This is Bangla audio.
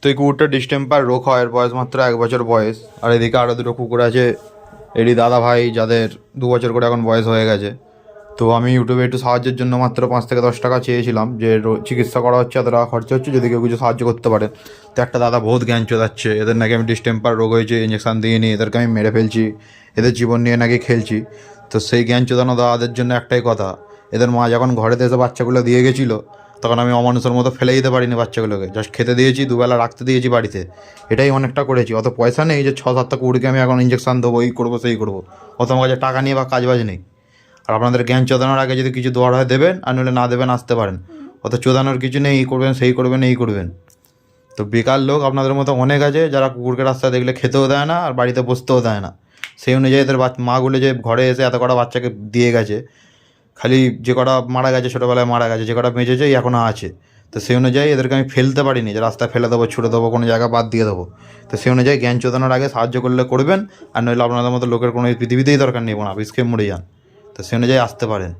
তো এই কুকুরটা ডিস্টেম্পার রোগ হয়, এর বয়স মাত্র 1 বছর বয়স। আর এদিকে আরও দুটো কুকুর আছে, এরই দাদা ভাই, যাদের 2 বছর করে এখন বয়স হয়ে গেছে। তো আমি ইউটিউবে একটু সাহায্যের জন্য মাত্র 5 থেকে 10 টাকা চেয়েছিলাম, যে চিকিৎসা করা হচ্ছে, এত টাকা খরচা হচ্ছে, যদি কেউ কিছু সাহায্য করতে পারেন। তো একটা দাদা বহুত জ্ঞান চোদাচ্ছে, এদের নাকি আমি ডিস্টেম্পার রোগ হয়েছে, ইঞ্জেকশান দিয়ে নিই, এদেরকে আমি মেরে ফেলছি, এদের জীবন নিয়ে নাকি খেলছি। তো সেই জ্ঞান চোদানো দাদাদের জন্য একটাই কথা, এদের মা যখন ঘরেতে এসে বাচ্চাগুলো দিয়ে গেছিলো, তখন আমি অমানুষের মতো ফেলে দিতে পারিনি বাচ্চাগুলোকে, জাস্ট খেতে দিয়েছি, দুবেলা রাখতে দিয়েছি বাড়িতে, এটাই অনেকটা করেছি। অত পয়সা নেই যে 6-7টা কুকুরকে আমি এখন ইঞ্জেকশান দেবো, এই করবো সেই করবো, অত আমার কাছে টাকা নিয়ে বা কাজবাজ নেই। আর আপনাদের জ্ঞান চোদানোর আগে যদি কিছু দেওয়ার হয় দেবেন, আর নইলে না দেবেন, আসতে পারেন। অত চোদানোর কিছু নেই, এই করবেন সেই করবেন এই করবেন। তো বেকার লোক আপনাদের মতো অনেক আছে, যারা কুকুরকে রাস্তায় দেখলে খেতেও দেয় না আর বাড়িতে বসতেও দেয় না। সেই অনুযায়ী এদের মাগুলো যে ঘরে এসে এত কটা বাচ্চাকে দিয়ে গেছে, খালি যে কটা মারা গেছে ছোটোবেলায় মারা গেছে, যে কটা বেঁচেছে এখনও আছে। তো সেই অনুযায়ী এদেরকে আমি ফেলতে পারিনি, যে রাস্তায় ফেলে দেবো, ছুড়ে দেবো, কোনো জায়গা বাদ দিয়ে দেবো। তো সেই অনুযায়ী জ্ঞান চোদানোর আগে সাহায্য করলে করবেন, আর নইলে আপনাদের মতো লোকের কোনো পৃথিবীতেই দরকার নেই, না বিষ খেয়ে মরে যান। তো সেই অনুযায়ী আসতে পারেন।